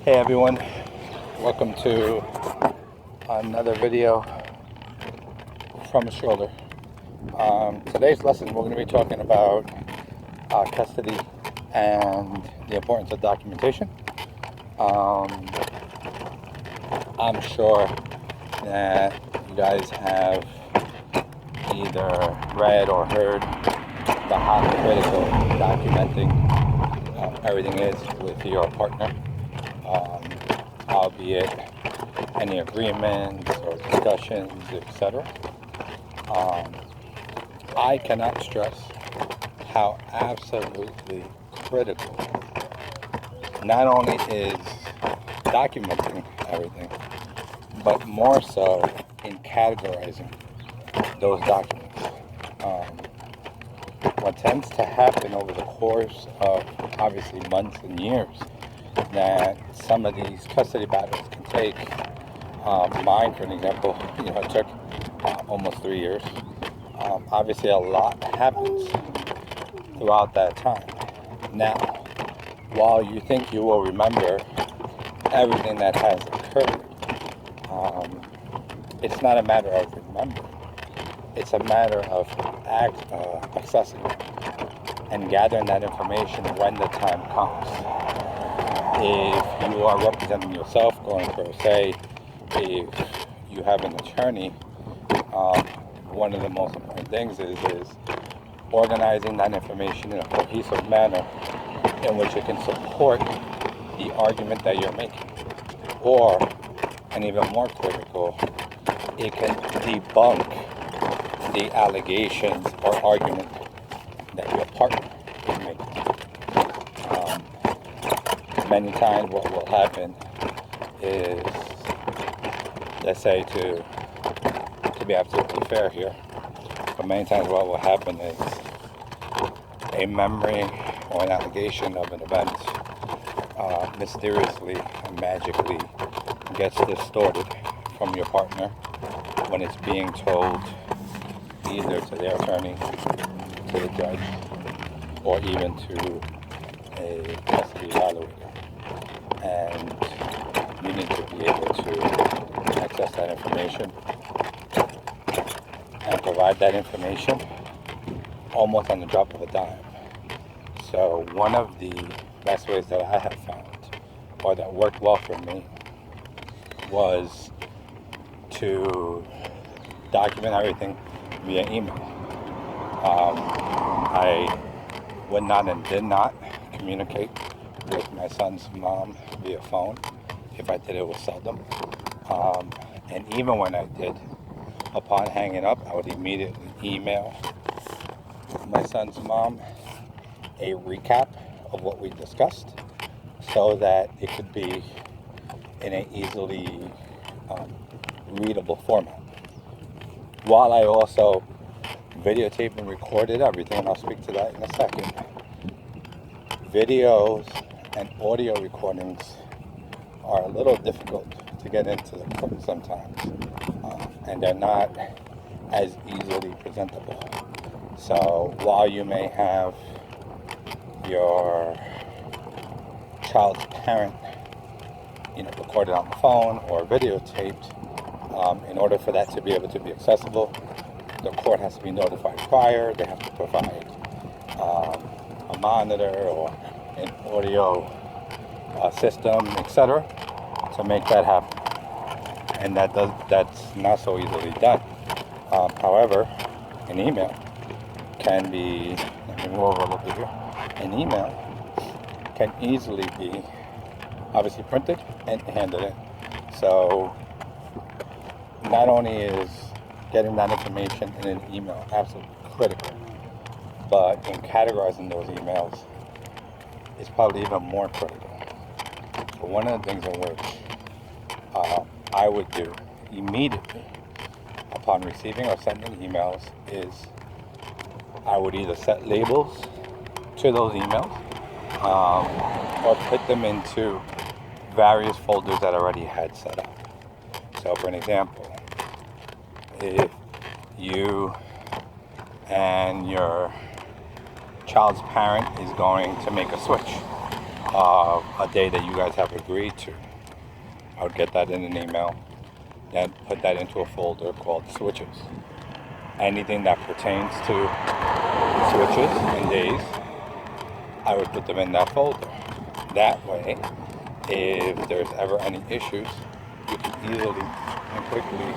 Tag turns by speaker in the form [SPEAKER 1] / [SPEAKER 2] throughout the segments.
[SPEAKER 1] Hey everyone, welcome to another video from Stroller. Today's lesson we're going to be talking about custody and the importance of documentation. I'm sure that you guys have either read or heard about how critical documenting everything is with your partner. Albeit any agreements or discussions, etc. I cannot stress how absolutely critical not only is documenting everything, but more so in categorizing those documents. What tends to happen over the course of obviously months and years that some of these custody battles can take. Mine, for an example, it took almost 3 years. Obviously, a lot happens throughout that time. Now, while you think you will remember everything that has occurred, it's not a matter of remembering. It's a matter of accessing and gathering that information when the time comes. If you are representing yourself, going pro se, if you have an attorney, one of the most important things is organizing that information in a cohesive manner in which it can support the argument that you're making. Or, and even more critical, it can debunk the allegations or argument that your partner is making. Many times what will happen is, let's say to be absolutely fair here, but many times what will happen is a memory or an allegation of an event mysteriously and magically gets distorted from your partner when it's being told either to their attorney, to the judge, or even to a custody evaluator. And you need to be able to access that information and provide that information almost on the drop of a dime. So one of the best ways that I have found, or that worked well for me, was to document everything via email. I would not and did not communicate with my son's mom via phone. If I did, it was seldom. And even when I did, upon hanging up, I would immediately email my son's mom a recap of what we discussed so that it could be in an easily readable format. While I also videotaped and recorded everything, and I'll speak to that in a second. Videos and audio recordings are a little difficult to get into the court sometimes, and they're not as easily presentable. So while you may have your child's parent, recorded on the phone or videotaped, in order for that to be able to be accessible, the court has to be notified prior. They have to provide a monitor or an audio system, etc., to make that happen. And that's not so easily done. However, an email can be, let me move over a little bit here. An email can easily be obviously printed and handed in. So not only is getting that information in an email absolutely critical, but in categorizing those emails is probably even more critical. So one of the things in which I would do immediately upon receiving or sending emails is I would either set labels to those emails or put them into various folders that I already had set up. So for an example, if you and your child's parent is going to make a switch a day that you guys have agreed to. I would get that in an email, then put that into a folder called switches. Anything that pertains to switches and days, I would put them in that folder. That way, if there's ever any issues, you can easily and quickly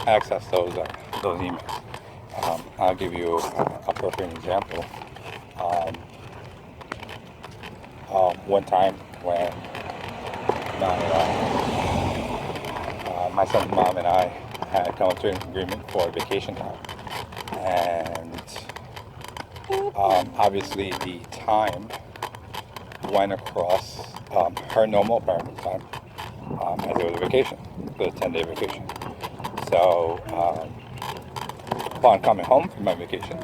[SPEAKER 1] access those emails. I'll give you a perfect example. One time when my son's mom and I had come to an agreement for vacation time, and obviously the time went across her normal parenting time, as it was a vacation, it was a 10-day vacation. So upon coming home from my vacation,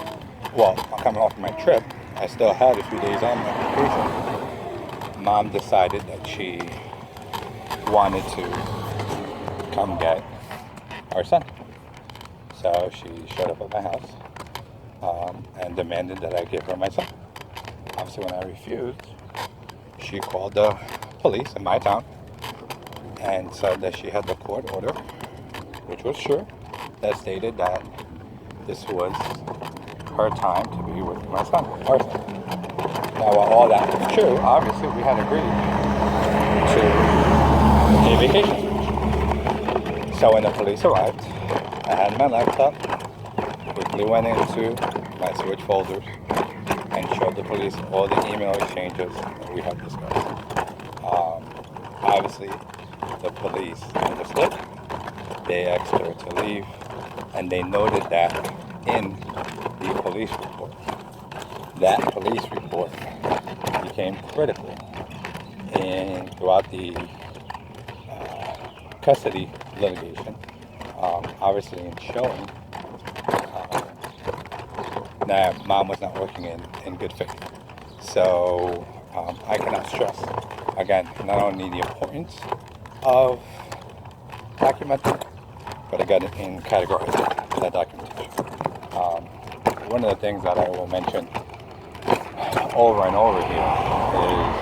[SPEAKER 1] coming home from my trip, I still had a few days on my vacation. Mom decided that she wanted to come get our son. So she showed up at my house and demanded that I give her my son. Obviously, when I refused, she called the police in my town and said that she had the court order, which was true, that stated that this was her time to be with my son, our son. Now, while all that was true, obviously we had agreed to a vacation switch. So when the police arrived, I had my laptop, quickly went into my switch folders, and showed the police all the email exchanges that we had discussed. Obviously, the police understood. They asked her to leave, and they noted that in the police report. That police report became critical throughout the custody litigation, obviously in showing that mom was not working in good faith. So I cannot stress, again, not only the importance of documenting, but again, in categorizing that documentation. One of the things that I will mention over and over here is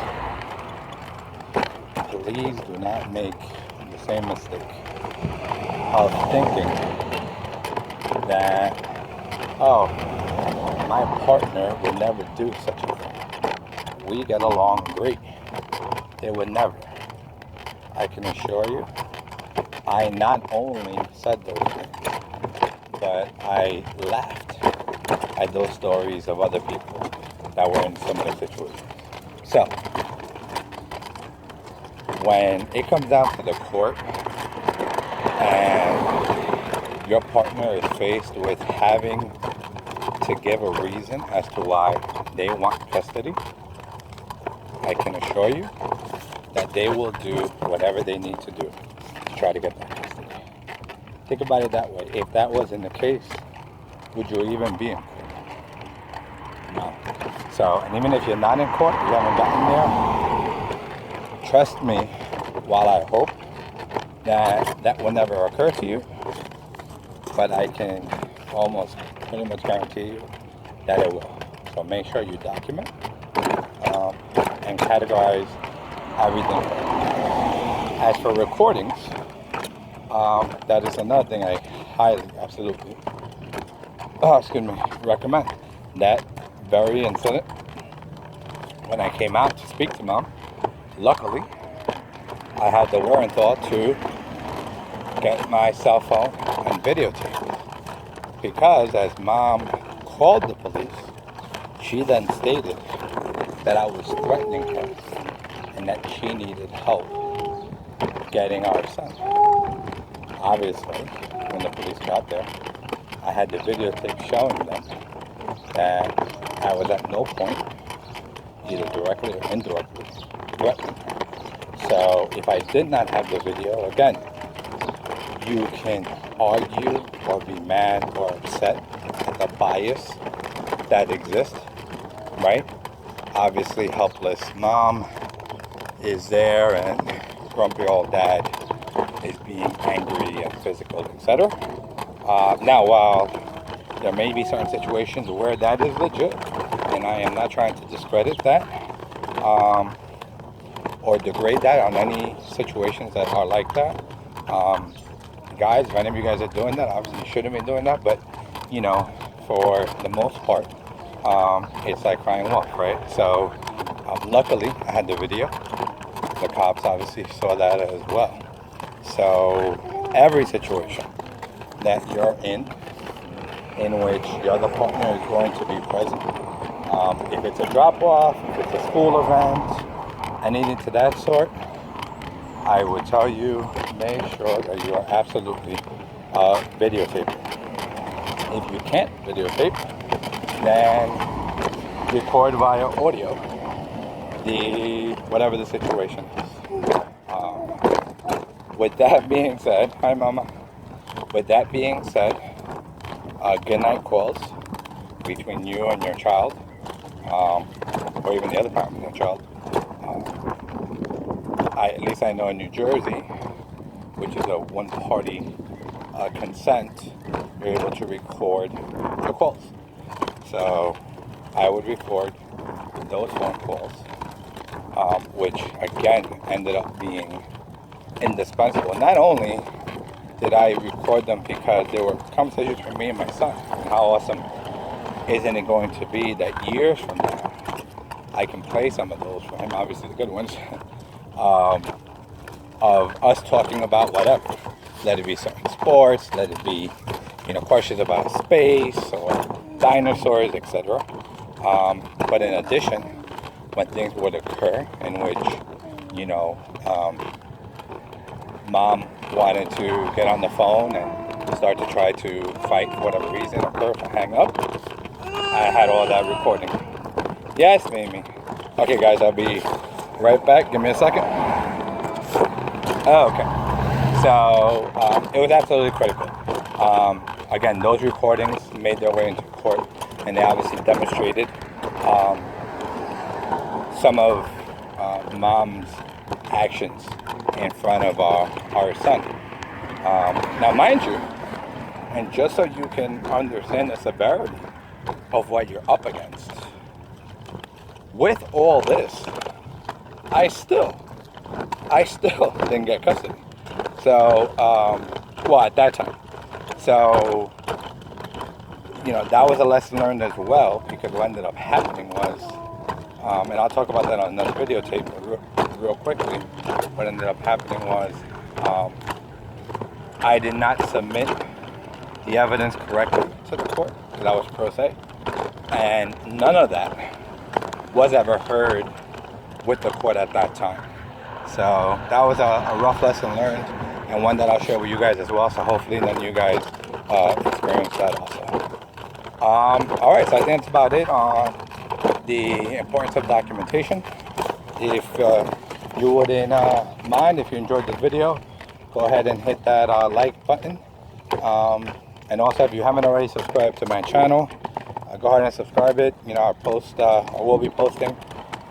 [SPEAKER 1] please do not make the same mistake of thinking that, oh, my partner would never do such a thing. We get along great. They would never. I can assure you, I not only said those things, but I laughed at those stories of other people that were in similar situations. So, when it comes down to the court and your partner is faced with having to give a reason as to why they want custody, I can assure you that they will do whatever they need to do to try to get that custody. Think about it that way. If that wasn't the case, would you even be in court? No. So, and even if you're not in court, you haven't gotten there, trust me, while I hope that that will never occur to you, but I can almost pretty much guarantee you that it will. So make sure you document and categorize everything. As for recordings, that is another thing I highly, absolutely, recommend. That very incident, when I came out to speak to mom, luckily, I had the wherewithal to get my cell phone and videotape. Because as mom called the police, she then stated that I was threatening her and that she needed help getting our son. Obviously, when the police got there, I had the videotape showing them that I was at no point, either directly or indirectly, threatening her. So if I did not have the video, again, you can argue or be mad or upset at the bias that exists, right? Obviously, helpless mom is there and grumpy old dad is being angry and physical, etc. Now, while there may be certain situations where that is legit, and and I am not trying to discredit that or degrade that on any situations that are like that. Guys, if any of you guys are doing that, obviously you shouldn't be doing that, but you know, for the most part, it's like crying wolf, right? So luckily I had the video. The cops obviously saw that as well. So every situation that you're in which the other partner is going to be present, if it's a drop-off, if it's a school event, anything to that sort, I would tell you, make sure that you are absolutely videotaping. If you can't videotape, then record via audio whatever the situation is. With that being said, hi mama. With that being said, good night calls between you and your child, or even the other parent and your child. At least I know in New Jersey, which is a one-party consent, you're able to record the calls. So I would record those phone calls, which again ended up being indispensable. Not only did I record them because they were conversations for me and my son, and how awesome isn't it going to be that years from now I can play some of those for him, obviously the good ones, of us talking about whatever. Let it be certain sports, let it be, questions about space or dinosaurs, etc. But in addition, when things would occur in which, mom wanted to get on the phone and start to try to fight for whatever reason, or hang up, I had all that recording. Yes, Mimi. Okay, guys, I'll be right back. Give me a second. Oh, okay. So it was absolutely critical. Again, those recordings made their way into court, and they obviously demonstrated some of mom's actions in front of our son. Now, mind you, and just so you can understand the severity of what you're up against, with all this, I still didn't get custody. So, at that time. So, that was a lesson learned as well, because what ended up happening was, and I'll talk about that on another videotape real quickly. What ended up happening was, I did not submit the evidence correctly to the court, because I was pro se, and none of that was ever heard with the court at that time. So that was a rough lesson learned, and one that I'll share with you guys as well, so hopefully none of you guys experience that also. Alright, so I think that's about it on the importance of documentation. If you wouldn't mind, if you enjoyed this video, go ahead and hit that like button. And also, if you haven't already subscribed to my channel, go ahead and subscribe it. I will be posting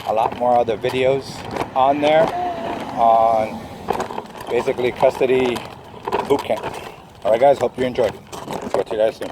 [SPEAKER 1] a lot more other videos on there on basically custody boot camp. Alright guys, hope you enjoyed it. Talk to you guys soon.